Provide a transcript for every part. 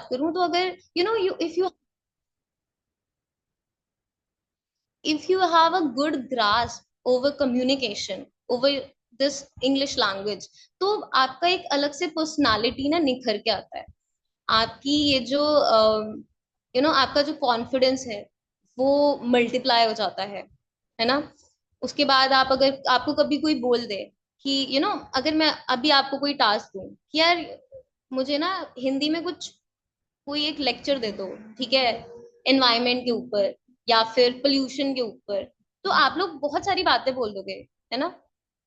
बात करूं तो अगर you if you have a good grasp over communication over this English language, तो आपका एक अलग से पर्सनालिटी ना निखर के आता है। आपकी ये जो आपका जो कॉन्फिडेंस है वो मल्टीप्लाई हो जाता है ना। उसके बाद आप अगर आपको कभी कोई बोल दे कि अगर मैं अभी आपको कोई टास्क दूं कि यार मुझे ना हिंदी में कुछ कोई एक लेक्चर दे दो, ठीक है, एनवायरमेंट के ऊपर या फिर पोल्यूशन के ऊपर, तो आप लोग बहुत सारी बातें बोल दोगे, है ना,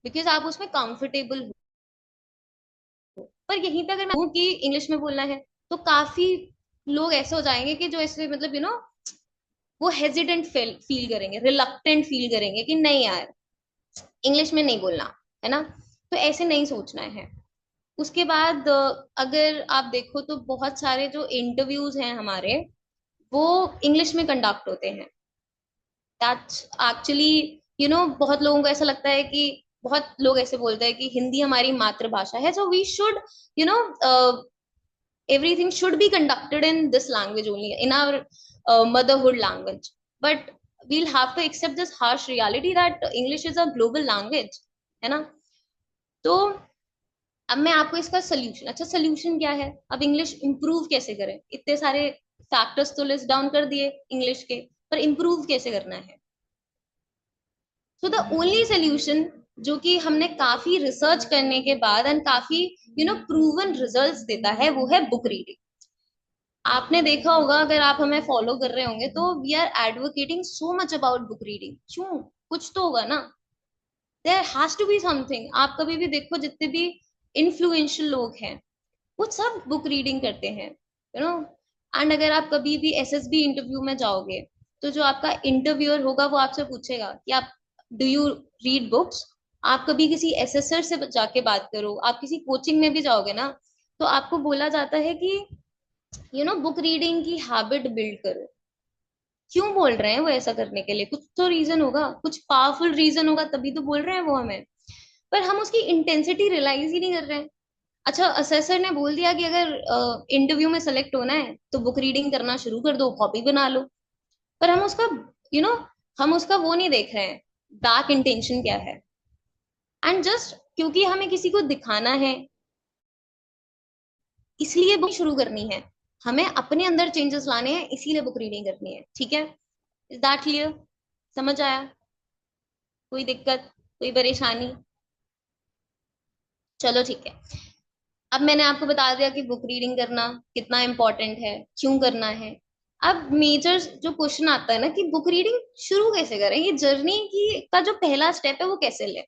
बिकॉज आप उसमें कंफर्टेबल हो। पर यहीं पे अगर मैं कहूँ कि इंग्लिश में बोलना है तो काफी लोग ऐसे हो जाएंगे कि जो ऐसे मतलब वो हेजिडेंट फील करेंगे, रिलक्टेंट फील करेंगे कि नहीं यार इंग्लिश में नहीं बोलना, है ना। तो ऐसे नहीं सोचना है। उसके बाद अगर आप देखो तो बहुत सारे जो इंटरव्यूज हैं हमारे वो इंग्लिश में कंडक्ट होते हैं। दैट्स एक्चुअली बहुत लोगों को ऐसा लगता है कि बहुत लोग ऐसे बोलते हैं कि हिंदी हमारी मातृभाषा है, so we should you know everything should be conducted in this language only, in our motherhood language. But we'll have to accept this harsh reality that English is a global language, है ना। तो अब मैं आपको इसका solution, अच्छा solution क्या है, अब इंग्लिश इंप्रूव कैसे करें, इतने सारे फैक्टर्स तो लिस्ट डाउन कर दिए इंग्लिश के, पर इंप्रूव कैसे करना है। सो द ओनली सोल्यूशन जो कि हमने काफी रिसर्च करने के बाद एंड काफी प्रूवन रिजल्ट्स देता है वो है बुक रीडिंग। आपने देखा होगा, अगर आप हमें फॉलो कर रहे होंगे तो we are advocating so much about book reading, क्यों, कुछ तो होगा ना, there has to be something. आप कभी भी देखो जितने भी इन्फ्लुएंशियल लोग हैं वो सब बुक रीडिंग करते हैं, एंड अगर आप कभी भी एसएसबी इंटरव्यू में जाओगे तो जो आपका इंटरव्यूअर होगा वो आपसे पूछेगा कि आप डू यू रीड बुक्स। आप कभी किसी एसेसर से जाके बात करो, आप किसी कोचिंग में भी जाओगे ना, तो आपको बोला जाता है कि बुक रीडिंग की हैबिट बिल्ड करो। क्यों बोल रहे हैं वो ऐसा करने के लिए, कुछ तो रीजन होगा, कुछ पावरफुल रीजन होगा, तभी तो बोल रहे हैं वो हमें। पर हम उसकी इंटेंसिटी रियलाइज ही नहीं कर रहे हैं। अच्छा असेसर ने बोल दिया कि अगर इंटरव्यू में सेलेक्ट होना है तो बुक रीडिंग करना शुरू कर दो, हॉबी बना लो। पर हम उसका यू नो हम उसका वो नहीं देख रहे हैं, बैक इंटेंशन क्या है। एंड जस्ट क्योंकि हमें किसी को दिखाना है इसलिए बुक शुरू करनी है, हमें अपने अंदर चेंजेस लाने हैं इसीलिए बुक रीडिंग करनी है, ठीक है। इज दैट क्लियर, समझ आया, कोई दिक्कत, कोई परेशानी। चलो ठीक है। अब मैंने आपको बता दिया कि बुक रीडिंग करना कितना इंपॉर्टेंट है, क्यों करना है। अब मेजर जो क्वेश्चन आता है ना कि बुक रीडिंग शुरू कैसे करें, ये जर्नी की का जो पहला स्टेप है वो कैसे ले,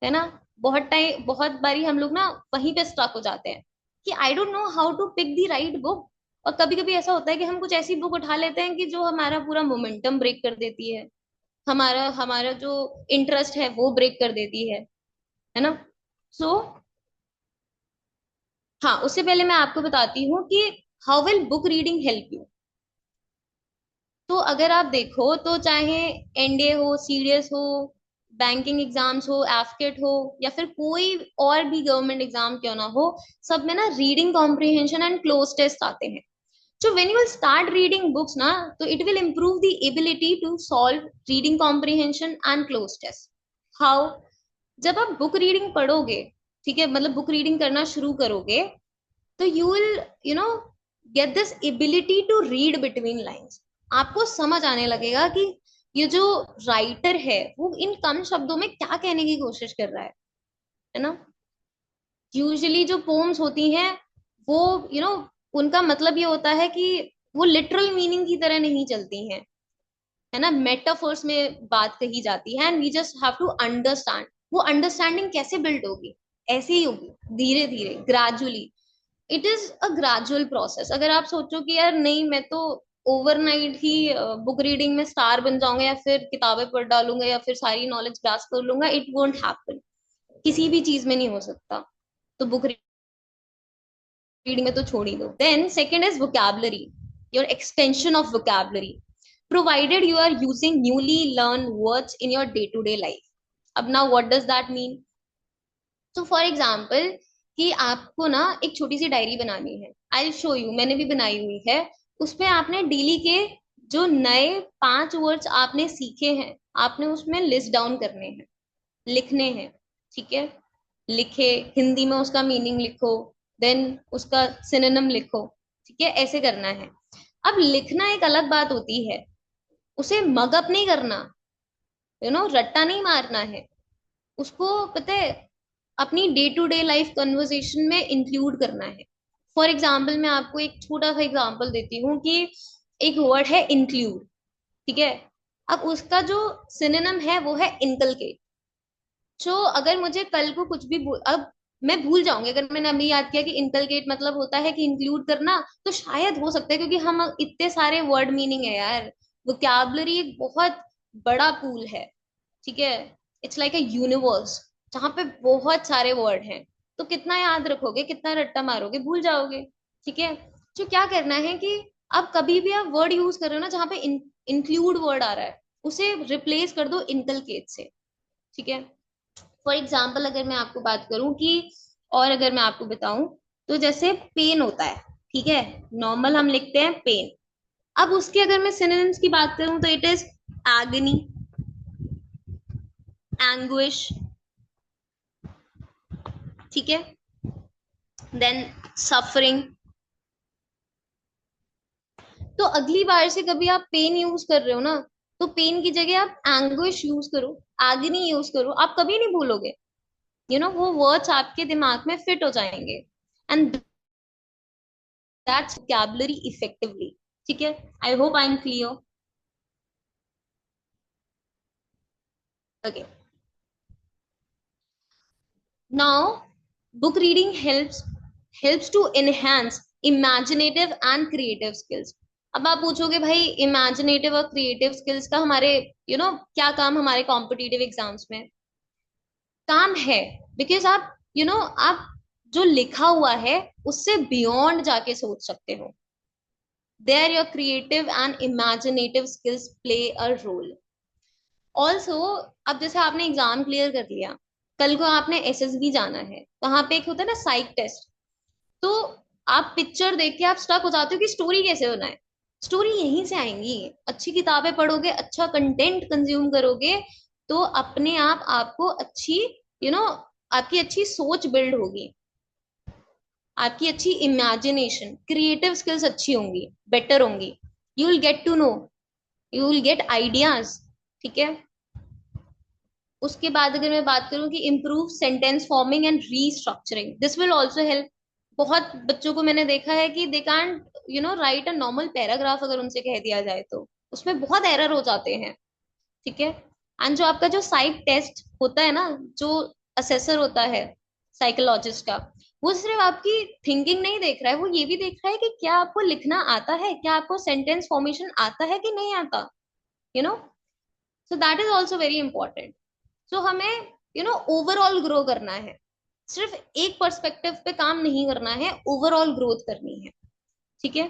है ना। बहुत बारी हम लोग ना वहीं पे स्टक हो जाते हैं कि I don't know how to pick the right book. और कभी कभी ऐसा होता है कि हम कुछ ऐसी बुक उठा लेते हैं कि जो हमारा पूरा मोमेंटम ब्रेक कर देती है, हमारा हमारा जो इंटरेस्ट है वो ब्रेक कर देती है ना। सो हाँ, उससे पहले मैं आपको बताती हूँ कि how will book reading help you. तो अगर आप देखो तो चाहे एनडीए हो, सीडीएस हो, बैंकिंग एग्जाम्स हो, एफकेट हो, या फिर कोई और भी गवर्नमेंट एग्जाम क्यों ना हो, सब में ना reading comprehension and cloze test आते हैं। So when you will start reading books ना, तो it will improve the ability to solve reading comprehension and cloze test. How? जब आप बुक रीडिंग पढ़ोगे, ठीक है, मतलब बुक रीडिंग करना शुरू करोगे, तो you will get this ability to read between lines. आपको समझ आने लगेगा कि ये जो राइटर है वो इन कम शब्दों में क्या कहने की कोशिश कर रहा है ना। यूजुअली जो पोम्स होती हैं वो उनका मतलब ये होता है कि वो लिटरल मीनिंग की तरह नहीं चलती हैं, है ना, मेटाफर्स में बात कही जाती है and we just have to understand. वो अंडरस्टैंडिंग कैसे बिल्ड होगी, ऐसे ही होगी, धीरे धीरे, gradually. It is a gradual process. अगर आप सोचो कि यार नहीं मैं तो ओवरनाइट ही बुक रीडिंग में स्टार बन जाऊंगा या फिर किताबें पढ़ डालूंगा या फिर सारी नॉलेज ग्रास्प कर लूंगा, इट वोंट हैपन। किसी भी चीज में नहीं हो सकता। तो बुक रीडिंग में तो छोड़ ही दो। Then second is vocabulary, your extension of vocabulary, provided you are using newly learned words in your day to day life. अब now what does that mean? So for example, कि आपको ना एक छोटी सी डायरी बनानी है। आई शो यू, मैंने भी बनाई हुई है। उसमें आपने डेली के जो नए 5 वर्ड्स आपने सीखे हैं, आपने उसमें लिस्ट डाउन करने हैं, लिखने हैं। ठीक है, लिखे, हिंदी में उसका मीनिंग लिखो, देन उसका सिनोनिम लिखो। ठीक है, ऐसे करना है। अब लिखना एक अलग बात होती है, उसे मगअप नहीं करना, रट्टा नहीं मारना है उसको, पता है, अपनी day to day life conversation में इंक्लूड करना है। फॉर एग्जाम्पल, मैं आपको एक छोटा सा एग्जाम्पल देती हूँ कि एक वर्ड है इंक्लूड। ठीक है, अब उसका जो सिनोनिम है वो है इनकलकेट। सो अगर मुझे कल को कुछ भी अब मैं भूल जाऊंगी, अगर मैंने अभी याद किया कि इनकलकेट मतलब होता है कि इंक्लूड करना, तो शायद हो सकता है, क्योंकि हम इतने सारे वर्ड मीनिंग है यार, वोकैबुलरी एक बहुत बड़ा पूल है। ठीक है, इट्स लाइक अ यूनिवर्स जहाँ पे बहुत सारे वर्ड हैं। तो कितना याद रखोगे, कितना रट्टा मारोगे, भूल जाओगे। ठीक है, तो क्या करना है कि अब कभी भी आप वर्ड यूज कर रहे हो ना जहाँ पे इंक्लूड वर्ड आ रहा है, उसे रिप्लेस कर दो इनकलकेट से। ठीक है, फॉर एग्जाम्पल अगर मैं आपको बात करूं कि, और अगर मैं आपको बताऊं, तो जैसे पेन होता है। ठीक है, नॉर्मल हम लिखते हैं पेन। अब उसके अगर मैं सिनोनिम्स की बात करूं तो इट इज एगनी, एंग्विश। ठीक है, देन सफरिंग। तो अगली बार से कभी आप पेन यूज कर रहे हो ना, तो पेन की जगह आप एंग्विश यूज करो, एगनी यूज करो, आप कभी नहीं भूलोगे। वो वर्ड्स आपके दिमाग में फिट हो जाएंगे, एंड दैट्स वोकैबुलरी इफेक्टिवली। ठीक है, I hope I am clear. Okay, now book reading helps to enhance imaginative and creative skills. अब आप पूछोगे भाई इमेजिनेटिव और क्रिएटिव स्किल्स का हमारे क्या काम हमारे कॉम्पिटिटिव एग्जाम्स में? काम है, बिकॉज आप आप जो लिखा हुआ है उससे बियॉन्ड जाके सोच सकते हो। There your creative and imaginative skills play a role also. अब जैसे आपने एग्जाम क्लियर कर लिया, कल को आपने एसएसबी जाना है, वहां पे एक होता है ना साइक टेस्ट। तो आप पिक्चर देख के आप स्टक हो जाते हो कि स्टोरी कैसे बनाए। स्टोरी यहीं से आएंगी, अच्छी किताबें पढ़ोगे, अच्छा कंटेंट कंज्यूम करोगे, तो अपने आप आपको अच्छी यू नो आपकी अच्छी सोच बिल्ड होगी, आपकी अच्छी इमेजिनेशन, क्रिएटिव स्किल्स अच्छी होंगी, बेटर होंगी। You will get to know, you will get ideas. ठीक है, उसके बाद अगर मैं बात करूं कि improve sentence forming and restructuring, this will also help. बहुत बच्चों को मैंने देखा है कि they can't write a normal paragraph, अगर उनसे कह दिया जाए तो उसमें बहुत एरर हो जाते हैं। ठीक है, एंड जो आपका जो साइक टेस्ट होता है ना, जो असेसर होता है साइकोलॉजिस्ट का, वो सिर्फ आपकी थिंकिंग नहीं देख रहा है, वो ये भी देख रहा है कि क्या आपको लिखना आता है, क्या आपको सेंटेंस फॉर्मेशन आता है कि नहीं आता। You know so that is also very important. So हमें ओवरऑल ग्रो करना है, सिर्फ एक पर्सपेक्टिव पे काम नहीं करना है, ओवरऑल ग्रोथ करनी है। ठीक है,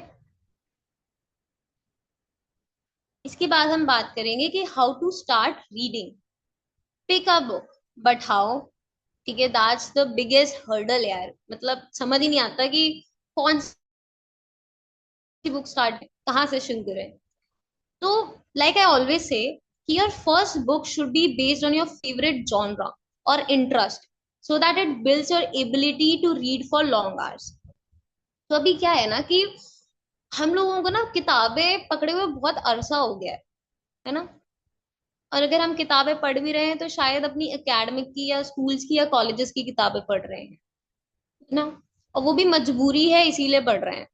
इसके बाद हम बात करेंगे कि how to start reading. Pick a book, but how? ठीक है, दैट्स द बिगेस्ट हर्डल यार, मतलब समझ ही नहीं आता कि कौन सी बुक स्टार्ट, कहाँ से शुरू करें। तो like I always say that your first book should be based on your favourite genre और interest, so that it builds your ability to read for long hours. तो अभी क्या है ना कि हम लोगों को ना किताबें पकड़े हुए बहुत अरसा हो गया है ना। और अगर हम किताबें पढ़ भी रहे हैं तो शायद अपनी एकेडमिक की या स्कूल्स की या कॉलेजेस की किताबें पढ़ रहे हैं, है ना। और वो भी मजबूरी है, इसीलिए पढ़ रहे हैं।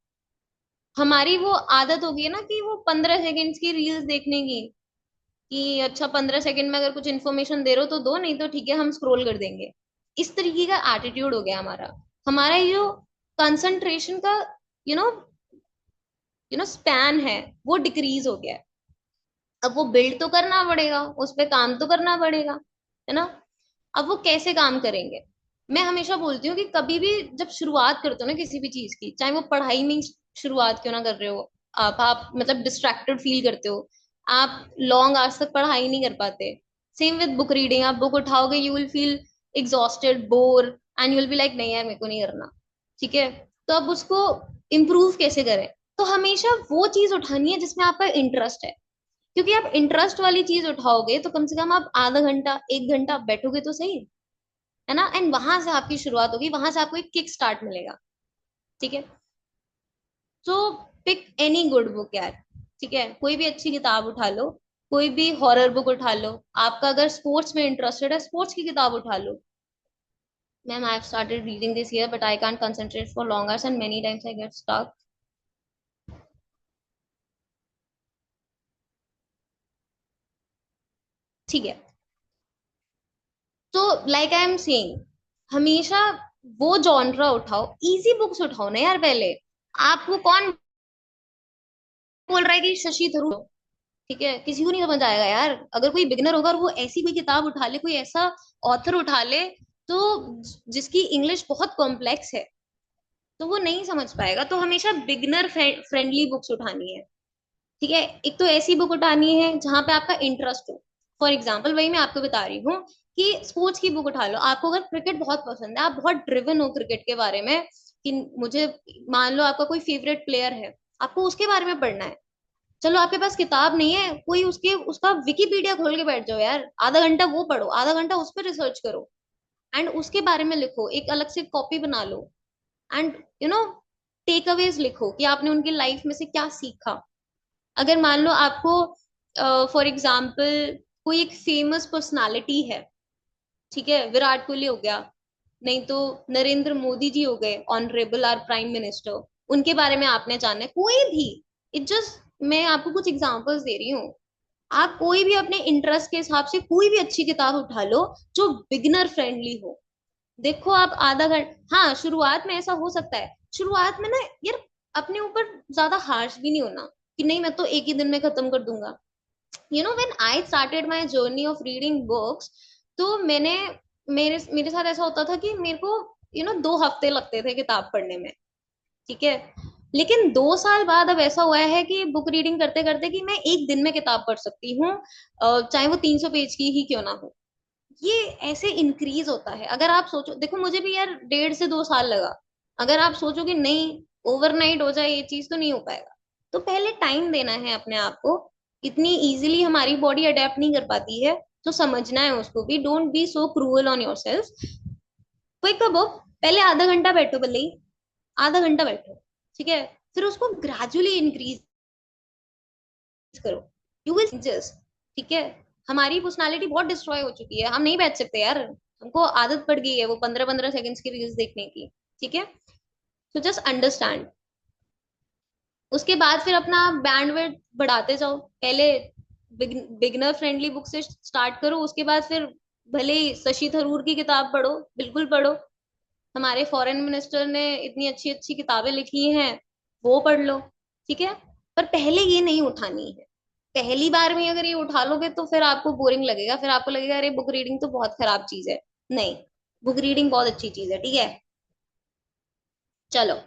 हमारी वो आदत हो गई है ना कि वो 15 सेकेंड्स की रील्स देखने की, कि अच्छा 15 सेकंड में अगर कुछ इन्फॉर्मेशन दे रहे हो तो दो, नहीं तो ठीक है हम स्क्रॉल कर देंगे। इस तरीके का एटीट्यूड हो गया हमारा। हमारा ये जो कंसंट्रेशन का यू नो स्पैन है, वो डिक्रीज हो गया है। अब वो बिल्ड तो करना पड़ेगा, उस पे काम तो करना पड़ेगा, है ना। अब वो कैसे काम करेंगे? मैं हमेशा बोलती हूँ कि कभी भी जब शुरुआत करते हो ना किसी भी चीज की, चाहे वो पढ़ाई में ही शुरुआत क्यों ना कर रहे हो, आप मतलब डिस्ट्रैक्टेड फील करते हो, आप लॉन्ग आवर्स तक पढ़ाई नहीं कर पाते, सेम विद बुक रीडिंग। आप बुक उठाओगे, you will feel exhausted, bore, and you will be like नहीं यार मेरे को नहीं करना, ठीक है। तो अब उसको इम्प्रूव कैसे करें? तो हमेशा वो चीज उठानी है जिसमें आपका इंटरेस्ट है, क्योंकि आप इंटरेस्ट वाली चीज उठाओगे तो कम से कम आप आधा घंटा 1 घंटा बैठोगे तो सही, है ना। एंड वहां से आपकी शुरुआत होगी, वहां से आपको एक किक स्टार्ट मिलेगा, ठीक है। सो पिक एनी गुड बुक यार, ठीक है, कोई भी अच्छी किताब उठा लो, कोई भी हॉरर बुक उठा लो, आपका अगर स्पोर्ट्स में इंटरेस्टेड है स्पोर्ट्स की किताब उठा लो। Ma'am I have started reading this year but I can't concentrate for long hours and many times I get stuck. ठीक है, तो लाइक आई एम सेइंग, हमेशा वो जॉनरा उठाओ, इजी बुक्स उठाओ ना यार पहले। आपको कौन बोल रहा है कि शशि थरूर, ठीक है, किसी को नहीं समझ आएगा यार। अगर कोई बिगनर होगा और वो ऐसी कोई किताब उठा ले, कोई ऐसा ऑथर उठा ले, तो जिसकी इंग्लिश बहुत कॉम्प्लेक्स है, तो वो नहीं समझ पाएगा। तो हमेशा बिगनर फ्रेंडली बुक्स उठानी है, ठीक है। एक तो ऐसी बुक उठानी है जहां पे आपका इंटरेस्ट हो। फॉर एग्जाम्पल वही मैं आपको बता रही हूँ कि स्पोर्ट्स की बुक उठा लो। आपको अगर क्रिकेट बहुत पसंद है, आप बहुत ड्रिवन हो क्रिकेट के बारे में, कि मुझे, मान लो आपका कोई फेवरेट प्लेयर है, आपको उसके बारे में पढ़ना है। चलो आपके पास किताब नहीं है, कोई उसके उसका विकिपीडिया खोल के बैठ जाओ यार, आधा घंटा वो पढ़ो, आधा घंटा उस पर रिसर्च करो, एंड उसके बारे में लिखो, एक अलग से कॉपी बना लो, and you know takeaways लिखो कि आपने उनकी लाइफ में से क्या सीखा। अगर मान लो आपको फॉर एग्जाम्पल कोई एक फेमस पर्सनालिटी है, ठीक है, विराट कोहली हो गया, नहीं तो नरेंद्र मोदी जी हो गए, ऑनरेबल आर प्राइम मिनिस्टर, उनके बारे में आपने जानना है, कोई भी, इट जस्ट, मैं आपको कुछ एग्जांपल्स दे रही हूँ। आप कोई भी अपने इंटरेस्ट के हिसाब से कोई भी अच्छी किताब उठा लो जो बिगिनर फ्रेंडली हो। देखो आप आधा घंटा, हाँ शुरुआत में ऐसा हो सकता है, शुरुआत में ना यार अपने ऊपर ज्यादा हार्श भी नहीं होना कि नहीं मैं तो एक ही दिन में खत्म कर दूंगा। When I started my journey of reading books, तो मैंने, मेरे मेरे साथ ऐसा होता था कि मेरे को 2 हफ्ते लगते थे किताब पढ़ने में, ठीक है। लेकिन 2 साल बाद अब ऐसा हुआ है कि बुक रीडिंग करते करते कि मैं एक दिन में किताब पढ़ सकती हूँ, चाहे वो 300 पेज की ही क्यों ना हो। ये ऐसे इंक्रीज होता है। अगर आप सोचो, देखो मुझे भी यार 1.5 से 2 साल लगा। अगर आप सोचो कि नहीं ओवरनाइट हो जाए ये चीज, तो नहीं हो पाएगा। तो पहले टाइम देना है अपने आप को। इतनी इजीली हमारी बॉडी अडेप्ट नहीं कर पाती है, तो समझना है उसको भी। Don't be so cruel on your self. Quick book, पहले आधा घंटा बैठो भले ही, आधा घंटा बैठो, ठीक है। फिर उसको ग्रेजुअली इंक्रीज करो, यू विल जस्ट, ठीक है। हमारी पर्सनालिटी बहुत डिस्ट्रॉय हो चुकी है, हम नहीं बैठ सकते यार, हमको आदत पड़ गई है वो 15-15 सेकंड्स की रील्स देखने की, ठीक है। तो जस्ट अंडरस्टैंड। उसके बाद फिर अपना बैंडविड्थ बढ़ाते जाओ। पहले बिगनर फ्रेंडली बुक से स्टार्ट करो, उसके बाद फिर भले ही शशि थरूर की किताब पढ़ो, बिल्कुल पढ़ो। हमारे फॉरेन मिनिस्टर ने इतनी अच्छी अच्छी किताबें लिखी हैं, वो पढ़ लो, ठीक है। पर पहले ये नहीं उठानी है। पहली बार में अगर ये उठा लोगे तो फिर आपको बोरिंग लगेगा, फिर आपको लगेगा अरे बुक रीडिंग तो बहुत खराब चीज है। नहीं, बुक रीडिंग बहुत अच्छी चीज है, ठीक है। चलो,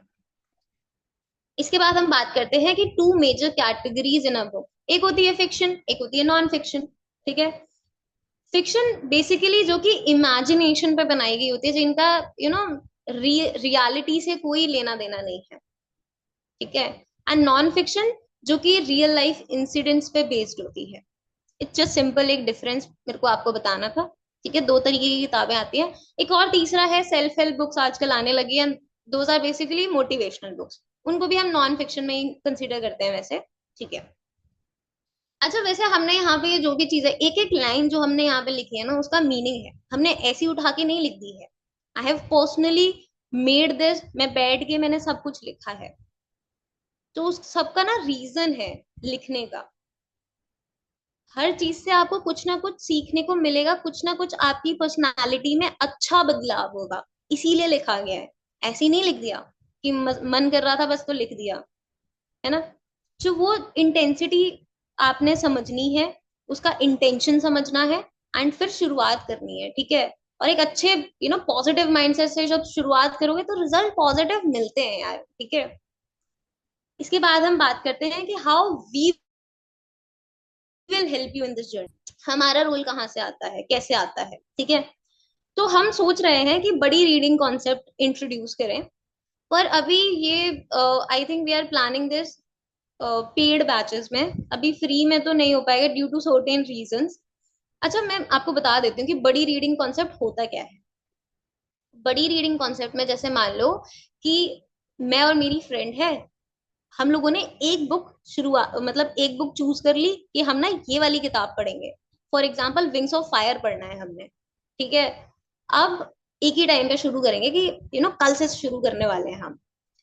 इसके बाद हम बात करते हैं कि two major categories in a book. एक होती है फिक्शन, एक होती है नॉन फिक्शन, ठीक है। फिक्शन बेसिकली जो कि इमेजिनेशन पे बनाई गई होती है, जिनका यू नो रियलिटी से कोई लेना देना नहीं है, ठीक है। एंड नॉन फिक्शन जो कि रियल लाइफ इंसिडेंट्स पे बेस्ड होती है। इट्स जस्ट सिंपल, एक डिफरेंस मेरे को आपको बताना था, ठीक है। 2 तरीके की किताबें आती हैं। एक और तीसरा है सेल्फ हेल्प बुक्स, आजकल आने लगी हैं। Those are basically motivational books, उनको भी हम नॉन फिक्शन में ही कंसिडर करते हैं वैसे, ठीक है। अच्छा, वैसे हमने यहाँ पे जो भी चीज है, एक एक लाइन जो हमने यहाँ पे लिखी है ना, उसका मीनिंग है, हमने ऐसी उठा के नहीं लिख दी है। I have personally made this, मैं बैठ के मैंने सब कुछ लिखा है। तो उस सबका ना रीजन है लिखने का। हर चीज से आपको कुछ ना कुछ सीखने को मिलेगा, कुछ ना कुछ आपकी पर्सनालिटी में अच्छा बदलाव होगा, इसीलिए लिखा गया है। ऐसे ही नहीं लिख दिया कि मन कर रहा था बस तो लिख दिया, है ना। जो वो इंटेंसिटी आपने समझनी है, उसका इंटेंशन समझना है, एंड फिर शुरुआत करनी है, ठीक है। और एक अच्छे पॉजिटिव माइंडसेट से जब शुरुआत करोगे तो रिजल्ट पॉजिटिव मिलते हैं यार, ठीक है। इसके बाद हम बात करते हैं कि how we will help you in this journey. हमारा रोल कहाँ से आता है, कैसे आता है, ठीक है। तो हम सोच रहे हैं कि बड़ी रीडिंग कॉन्सेप्ट इंट्रोड्यूस करें, पर अभी ये I think we are planning this paid batches में, अभी फ्री में तो नहीं हो पाएगा ड्यू टू सर्टेन रीजंस। अच्छा, मैं आपको बता देती हूँ कि बड़ी रीडिंग कॉन्सेप्ट होता क्या है। बड़ी रीडिंग कॉन्सेप्ट में जैसे मान लो कि मैं और मेरी फ्रेंड है, हम लोगों ने एक बुक शुरुआत मतलब एक बुक चूज कर ली कि हम ना ये वाली किताब पढ़ेंगे। For example wings of fire पढ़ना है हमने, ठीक है। अब एक ही टाइम पे शुरू करेंगे कि कल से शुरू करने वाले हैं हम।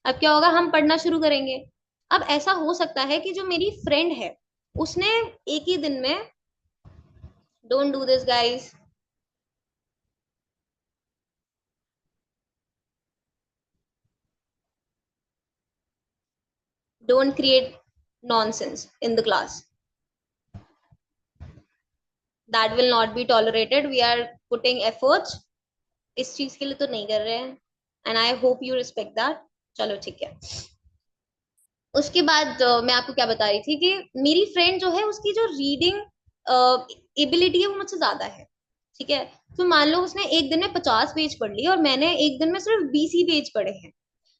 अब क्या होगा, हम पढ़ना शुरू करेंगे। अब ऐसा हो सकता है कि जो मेरी फ्रेंड है उसने एक ही दिन में, don't do this guys, don't create nonsense in the class, that will not be tolerated, we are putting efforts, इस चीज के लिए तो नहीं कर रहे हैं, and I hope you respect that. चलो ठीक है। उसके बाद मैं आपको क्या बता रही थी कि मेरी फ्रेंड जो है उसकी जो रीडिंग एबिलिटी है वो मुझसे ज्यादा है, ठीक है। तो मान लो उसने एक दिन में 50 पेज पढ़ लिए और मैंने एक दिन में सिर्फ 20 ही पेज पढ़े हैं।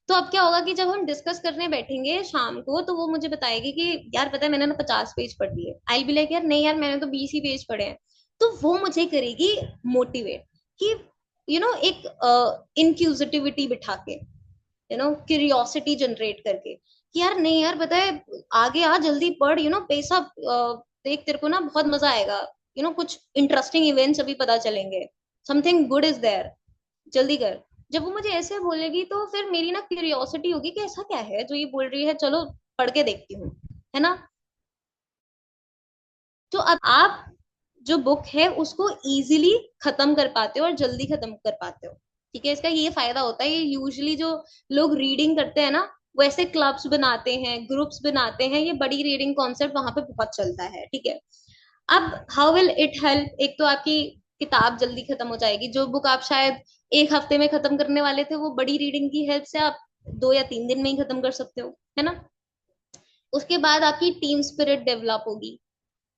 तो अब क्या होगा कि जब हम डिस्कस करने बैठेंगे शाम को तो वो मुझे बताएगी कि यार पता है मैंने ना 50 पेज पढ़ लिए, आई बी लाइक यार नहीं यार मैंने तो 20 ही पेज पढ़े हैं। तो वो मुझे करेगी मोटिवेट कि एक इंक्यूजिटिविटी बिठा के, क्यूरियोसिटी जनरेट करके कि यार नहीं यार पता है, आगे आ जल्दी पढ़, पैसा देख तेरे को ना बहुत मजा आएगा, कुछ इंटरेस्टिंग इवेंट्स अभी पता चलेंगे, समथिंग गुड इज देयर, जल्दी कर। जब वो मुझे ऐसे बोलेगी तो फिर मेरी ना क्यूरियोसिटी होगी कि ऐसा क्या है जो ये बोल रही है, चलो पढ़ के देखती हूँ, है ना। तो अब आप जो बुक है उसको इजीली खत्म कर पाते हो और जल्दी खत्म कर पाते हो, ठीक है। इसका ये फायदा होता है, ये यूजुअली जो लोग रीडिंग करते हैं ना वैसे क्लब्स बनाते हैं, ग्रुप्स बनाते हैं, ये बड़ी रीडिंग कॉन्सेप्ट वहां पे बहुत चलता है, ठीक है। अब हाउ विल इट हेल्प, एक तो आपकी किताब जल्दी खत्म हो जाएगी, जो बुक आप शायद एक हफ्ते में खत्म करने वाले थे वो बड़ी रीडिंग की हेल्प से आप 2 या 3 दिन में ही खत्म कर सकते हो, है ना। उसके बाद आपकी टीम स्पिरिट डेवलप होगी।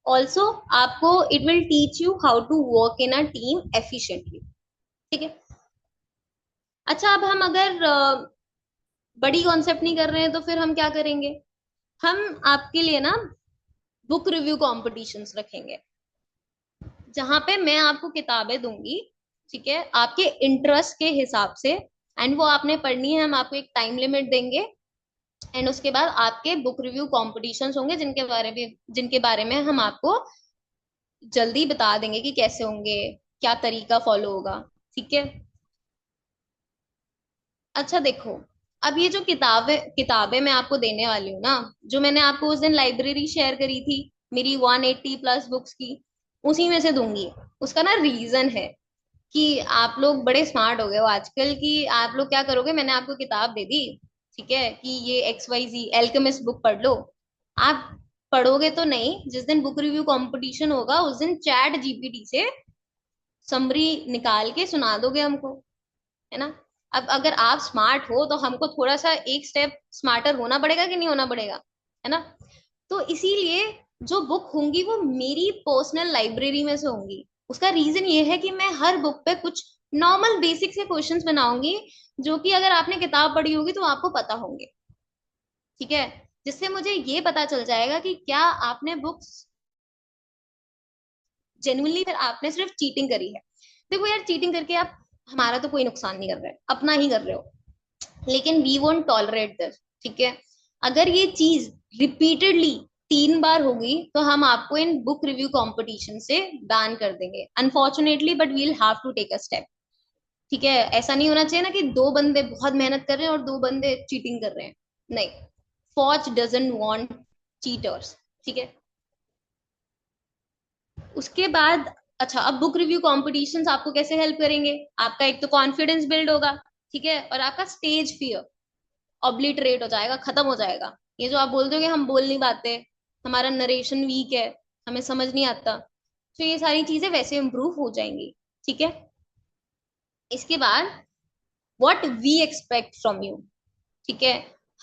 ऑल्सो आपको it will teach you how to work in a team efficiently, ठीक है। अच्छा, अब हम अगर बड़ी कॉन्सेप्ट नहीं कर रहे हैं तो फिर हम क्या करेंगे, हम आपके लिए ना बुक रिव्यू कॉम्पिटिशन्स रखेंगे, जहां पे मैं आपको किताबें दूंगी, ठीक है, आपके इंटरेस्ट के हिसाब से, एंड वो आपने पढ़नी है, हम आपको एक टाइम लिमिट देंगे। एंड उसके बाद आपके बुक रिव्यू कॉम्पिटिशन्स होंगे जिनके बारे में हम आपको जल्दी बता देंगे कि कैसे होंगे, क्या तरीका फॉलो होगा, ठीक है। अच्छा देखो, अब ये जो किताबें किताबें मैं आपको देने वाली हूँ ना, जो मैंने आपको उस दिन लाइब्रेरी शेयर करी थी मेरी 180+ बुक्स की, उसी में से दूंगी। उसका ना रीजन है कि आप लोग बड़े स्मार्ट हो गए हो आजकल, कि आप लोग क्या करोगे, मैंने आपको किताब दे दी, ठीक है, कि ये XYZ एल्केमिस्ट बुक पढ़ लो। आप पढ़ोगे तो नहीं, जिस दिन बुक रिव्यू कंपटीशन होगा उस दिन चैट जीपीटी से समरी निकाल के सुना दोगे हमको, है ना। अब अगर आप स्मार्ट हो तो हमको थोड़ा सा एक स्टेप स्मार्टर होना पड़ेगा कि नहीं होना पड़ेगा, है ना। तो इसीलिए जो बुक होंगी वो मेरी पर्सनल लाइब्रेरी में से होंगी। उसका रीजन ये है कि मैं हर बुक पे कुछ नॉर्मल बेसिक से क्वेश्चंस बनाऊंगी, जो कि अगर आपने किताब पढ़ी होगी तो आपको पता होंगे, ठीक है। जिससे मुझे ये पता चल जाएगा कि क्या आपने बुक्स जेन्युइनली, फिर आपने सिर्फ चीटिंग करी है। देखो यार, चीटिंग करके आप हमारा तो कोई नुकसान नहीं कर रहे, अपना ही कर रहे हो, लेकिन वी वोंट टॉलरेट दिस, ठीक है। अगर ये चीज रिपीटेडली 3 बार होगी तो हम आपको इन बुक रिव्यू कंपटीशन से बैन कर देंगे, unfortunately, but we'll have to take a step, ठीक है। ऐसा नहीं होना चाहिए ना कि 2 बंदे बहुत मेहनत कर रहे हैं और 2 बंदे चीटिंग कर रहे हैं, नहीं। फौज डजंट वांट चीटर्स, ठीक है। उसके बाद, अच्छा, अब बुक रिव्यू कॉम्पिटिशन्स आपको कैसे हेल्प करेंगे, आपका एक तो कॉन्फिडेंस बिल्ड होगा, ठीक है, और आपका स्टेज फियर ऑब्लिटरेट हो जाएगा, खत्म हो जाएगा। ये जो आप बोलते हो कि हम बोल नहीं पाते, हमारा नरेशन वीक है, हमें समझ नहीं आता, तो ये सारी चीजें वैसे इंप्रूव हो जाएंगी, ठीक है। इसके बाद what we expect from you, ठीक है।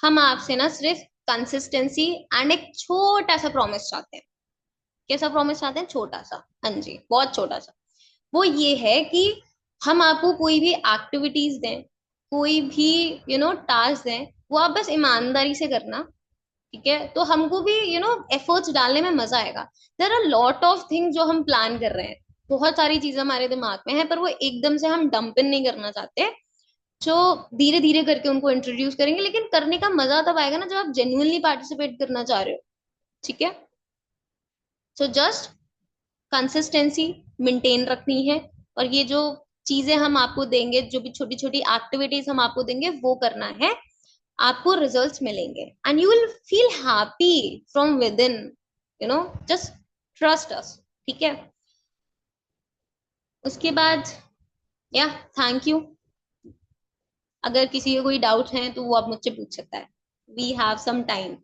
हम आपसे ना सिर्फ कंसिस्टेंसी एंड एक छोटा सा प्रॉमिस चाहते हैं। कैसा प्रॉमिस चाहते हैं, छोटा सा, हाँ जी, बहुत छोटा सा। वो ये है कि हम आपको कोई भी एक्टिविटीज दें, कोई भी टास्क दें, वो आप बस ईमानदारी से करना। ठीक है, तो हमको भी एफर्ट्स डालने में मजा आएगा। There are lot of things जो हम प्लान कर रहे हैं, बहुत सारी चीजें हमारे दिमाग में है, पर वो एकदम से हम डंप इन नहीं करना चाहते। जो धीरे धीरे करके उनको इंट्रोड्यूस करेंगे, लेकिन करने का मजा तब आएगा ना जब आप जेन्युइनली पार्टिसिपेट करना चाह रहे हो। ठीक है, सो जस्ट कंसिस्टेंसी मेंटेन रखनी है, और ये जो चीजें हम आपको देंगे, जो भी छोटी छोटी एक्टिविटीज हम आपको देंगे, वो करना है। आपको रिजल्ट्स मिलेंगे and you will feel happy from with in. Just trust us. ठीक है, उसके बाद या थैंक यू। अगर किसी को कोई डाउट है तो वो आप मुझसे पूछ सकता है। We have some time.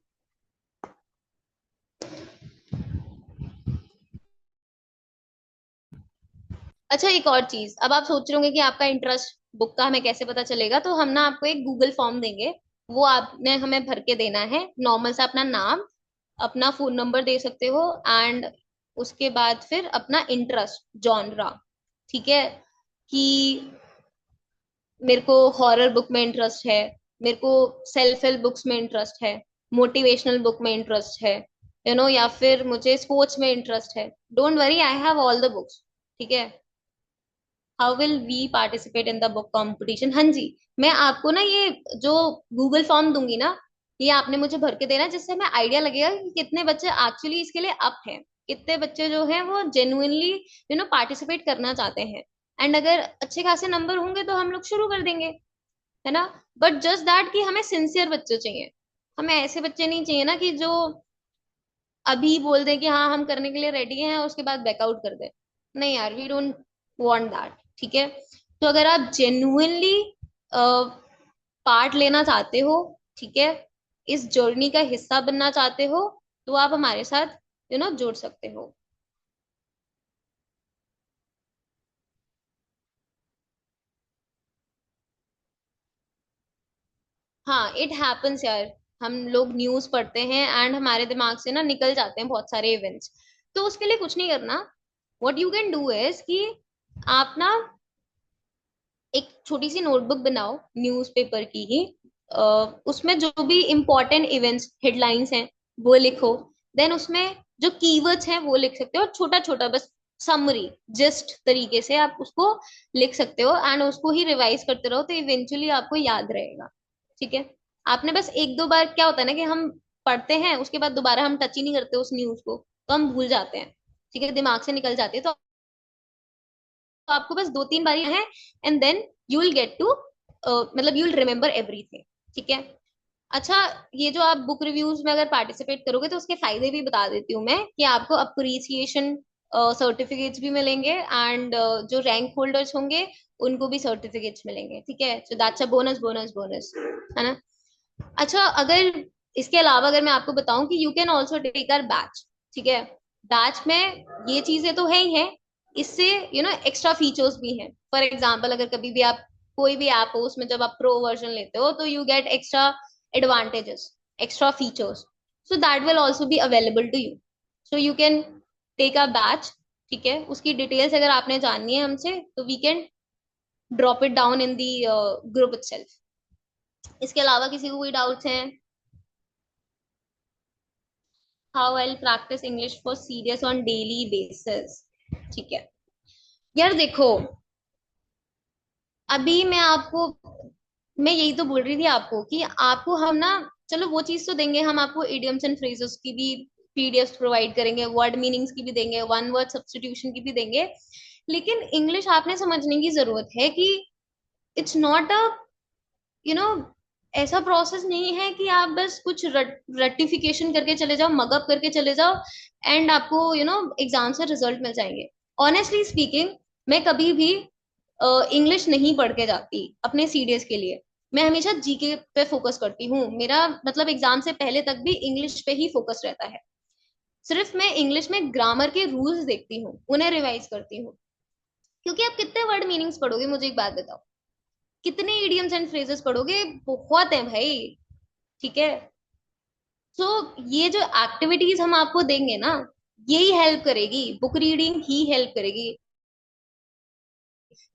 अच्छा, एक और चीज, अब आप सोच रहे होंगे कि आपका इंटरेस्ट बुक का हमें कैसे पता चलेगा, तो हम ना आपको एक गूगल फॉर्म देंगे। वो आपने हमें भर के देना है, नॉर्मल सा अपना नाम, अपना फोन नंबर दे सकते हो, एंड उसके बाद फिर अपना इंटरेस्ट जॉनरा। ठीक है, कि मेरे को हॉरर बुक में इंटरेस्ट है, मेरे को सेल्फ हेल्प बुक्स में इंटरेस्ट है, मोटिवेशनल बुक में इंटरेस्ट है, या फिर मुझे स्पोर्ट्स में इंटरेस्ट है। Don't worry, I have all the books. ठीक है, how will we participate in the book competition. हाँ जी, मैं आपको ना ये जो गूगल फॉर्म दूंगी ना, ये आपने मुझे भर के देना है, जिससे हमें आइडिया लगेगा कि कितने बच्चे एक्चुअली इसके लिए अप हैं, कितने बच्चे जो हैं वो जेन्युइनली पार्टिसिपेट करना चाहते हैं। एंड अगर अच्छे खासे नंबर होंगे तो हम लोग शुरू कर देंगे, है ना। बट जस्ट दैट कि हमें सिंसियर बच्चे चाहिए। हमें ऐसे बच्चे नहीं चाहिए ना कि जो अभी बोल दें कि हाँ हम करने के लिए रेडी हैं, उसके बाद बैकआउट कर दे। नहीं यार, वी डोंट वांट दैट। ठीक है, तो अगर आप जेन्युइनली पार्ट लेना चाहते हो, ठीक है, इस जर्नी का हिस्सा बनना चाहते हो, तो आप हमारे साथ जुड़ सकते हो। हाँ, इट हैपन्स यार। हम लोग न्यूज पढ़ते हैं एंड हमारे दिमाग से ना निकल जाते हैं बहुत सारे इवेंट्स। तो उसके लिए कुछ नहीं करना। What you can do is कि आप ना एक छोटी सी नोटबुक बनाओ, न्यूज़पेपर की ही। उसमें जो भी इम्पोर्टेंट इवेंट्स हेडलाइंस हैं वो लिखो। देन उसमें जो कीवर्ड्स हैं वो लिख सकते हो, और छोटा छोटा बस समरी, जस्ट तरीके से आप उसको लिख सकते हो, एंड उसको ही रिवाइज करते रहो, तो इवेंचुअली आपको याद रहेगा। ठीक है, आपने बस एक दो बार, क्या होता है ना कि हम पढ़ते हैं, उसके बाद दोबारा हम टच ही नहीं करते उस न्यूज को, तो हम भूल जाते हैं। ठीक है, दिमाग से निकल जाती है। तो आपको बस दो तीन बारी है, and then you will get to, मतलब यू विल रिमेम्बर एवरीथिंग। ठीक है। अच्छा, ये जो आप बुक रिव्यूज में अगर पार्टिसिपेट करोगे तो उसके फायदे भी बता देती हूँ मैं, कि आपको अप्रिसिएशन सर्टिफिकेट्स भी मिलेंगे, एंड जो रैंक होल्डर्स होंगे उनको भी सर्टिफिकेट्स मिलेंगे। ठीक है, so that's a bonus bonus bonus, है ना। अच्छा, अगर इसके अलावा अगर मैं आपको बताऊं कि you can also take our batch. ठीक है, बैच में ये चीजें तो है ही है, इससे एक्स्ट्रा फीचर्स भी हैं। फॉर एग्जाम्पल, अगर कभी भी आप कोई भी ऐप हो, उसमें जब आप प्रो वर्जन लेते हो तो you get extra advantages, extra features, so that will also be available to you. So you can take a batch. ठीक है, उसकी डिटेल्स अगर आपने जाननी है हमसे, तो we can drop it down in the group itself. इसके अलावा किसी को कोई डाउट्स हैं? How I practice English for serious on daily basis. ठीक है, यार देखो, अभी मैं यही तो बोल रही थी आपको कि आपको हम ना, चलो वो चीज तो देंगे, हम आपको इडियम्स एंड फ्रेजेस की भी पीडीएफ प्रोवाइड करेंगे, वर्ड मीनिंग्स की भी देंगे, वन वर्ड सब्स्टिट्यूशन की भी देंगे। लेकिन इंग्लिश आपने समझने की जरूरत है कि it's not a you know ऐसा प्रोसेस नहीं है कि आप बस कुछ रटिफिकेशन करके चले जाओ, मगअप करके चले जाओ, एंड आपको एग्जाम से रिजल्ट मिल जाएंगे। ऑनेस्टली स्पीकिंग, मैं कभी भी इंग्लिश नहीं पढ़ के जाती अपने सीडीएस के लिए। मैं हमेशा जीके पे फोकस करती हूँ। मेरा मतलब एग्जाम से पहले तक भी इंग्लिश पे ही फोकस रहता है। सिर्फ मैं इंग्लिश में ग्रामर के रूल्स देखती हूँ, उन्हें रिवाइज करती हूँ। क्योंकि आप कितने वर्ड मीनिंग्स पढ़ोगे, मुझे एक बात बताओ, कितने इडियम्स एंड फ्रेजेस पढ़ोगे? बहुत है भाई। ठीक है, सो ये जो एक्टिविटीज हम आपको देंगे ना, यही हेल्प करेगी, बुक रीडिंग ही हेल्प करेगी।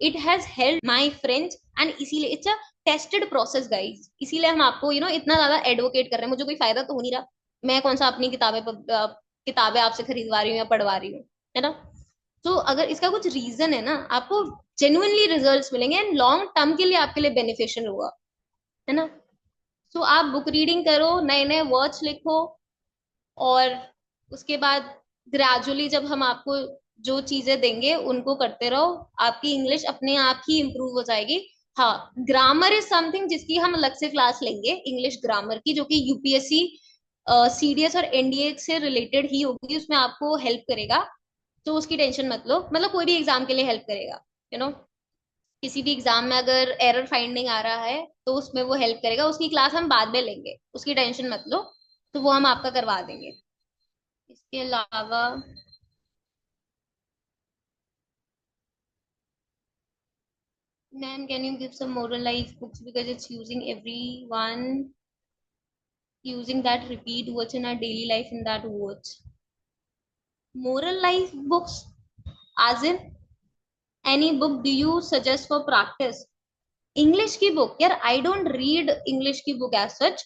It has help my friends, and इसीलिए it's a tested process guys, इसीलिए हम आपको इतना ज्यादा एडवोकेट कर रहे हैं। मुझे कोई फायदा तो हो नहीं रहा, मैं कौन सा अपनी किताबें आपसे खरीदवा रही हूँ या पढ़वा रही हूँ, है ना। तो अगर इसका कुछ रीजन है ना, आपको जेन्युइनली रिजल्ट्स मिलेंगे एंड लॉन्ग टर्म के लिए आपके लिए बेनिफिशियल होगा, है ना। तो आप बुक रीडिंग करो, नए नए वर्ड्स लिखो, और उसके बाद ग्रेजुअली जब हम आपको जो चीजें देंगे उनको करते रहो, आपकी इंग्लिश अपने आप ही इम्प्रूव हो जाएगी। हाँ, ग्रामर इज समथिंग जिसकी हम अलग से क्लास लेंगे, इंग्लिश ग्रामर की, जो कि यूपीएससी सीडीएस और एनडीए से रिलेटेड ही होगी, उसमें आपको हेल्प करेगा। तो उसकी टेंशन मत लो, मतलब कोई भी एग्जाम के लिए हेल्प करेगा, किसी भी एग्जाम में अगर एरर फाइंडिंग आ रहा है तो उसमें वो हेल्प करेगा। उसकी क्लास हम बाद में लेंगे, उसकी टेंशन मत लो, तो वो हम आपका करवा देंगे। इसके अलावा ma'am, can you give some moral life books because it's using everyone using that repeat words in our daily life in that words. Moral life books, as in any book do you suggest for practice? English की book, यार I don't read English की book as such,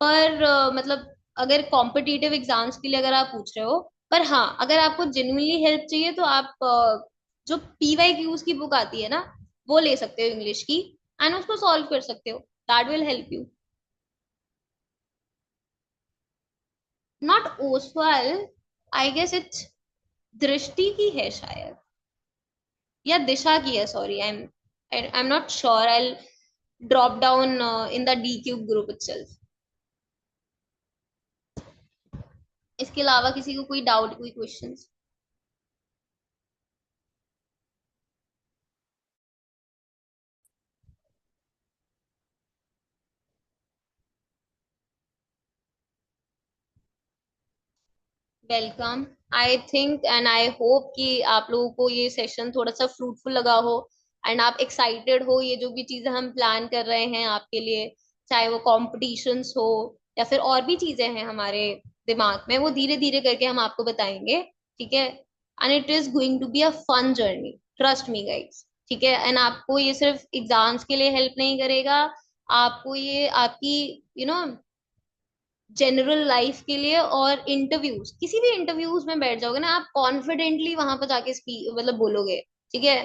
पर मतलब अगर competitive exams के लिए अगर आप पूछ रहे हो, पर हाँ, अगर आपको जेन्युइनली हेल्प चाहिए तो आप जो पीवाई क्यूज की बुक आती है ना, वो ले सकते हो इंग्लिश की, एंड उसको सॉल्व कर सकते हो, that will help you. Not Oswal, I guess it's Drishti की है शायद, या दिशा की है, sorry, I am not sure, I drop down in the D cube group itself. इसके अलावा किसी को कोई डाउट, कोई questions? Welcome. I think and I hope कि आप लोगों को ये सेशन थोड़ा सा फ्रूटफुल लगा हो, एंड आप एक्साइटेड हो ये जो भी चीजें हम प्लान कर रहे हैं आपके लिए, चाहे वो कॉम्पिटिशन्स हो या फिर और भी चीजें हैं हमारे दिमाग में, वो धीरे धीरे करके हम आपको बताएंगे, ठीक है। And it is going to be a fun journey, trust me guys, ठीक है। एंड आपको ये सिर्फ एग्जाम्स के लिए हेल्प नहीं करेगा, आपको ये आपकी यू नो जनरल लाइफ के लिए, और इंटरव्यूज, किसी भी इंटरव्यूज में बैठ जाओगे ना आप, कॉन्फिडेंटली वहां पर जाके स्पीक मतलब बोलोगे, ठीक है।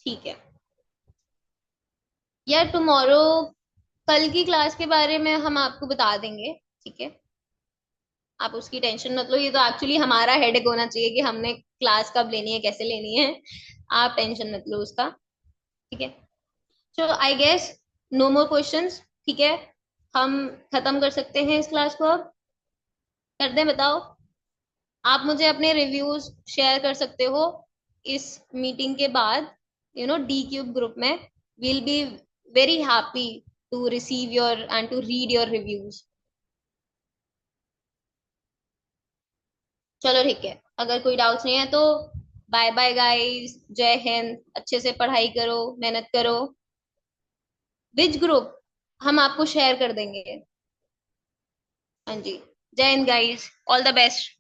ठीक है यार, टुमारो कल की क्लास के बारे में हम आपको बता देंगे, ठीक है। आप उसकी टेंशन मत लो, ये तो एक्चुअली हमारा हेडेक होना चाहिए कि हमने क्लास कब लेनी है, कैसे लेनी है। आप टेंशन मत लो उसका, ठीक है। So I guess no more questions, ठीक है। हम खत्म कर सकते हैं इस क्लास को अब, कर दें, बताओ। आप मुझे अपने रिव्यूज शेयर कर सकते हो इस मीटिंग के बाद, डी क्यूब ग्रुप में, will be very happy to receive your and to read your reviews. चलो ठीक है, अगर कोई डाउट्स नहीं है तो बाय बाय गाइस, जय हिंद, अच्छे से पढ़ाई करो, मेहनत करो। Which group? हम आपको शेयर कर देंगे। हाँ जी, जय Hind guys, all the best.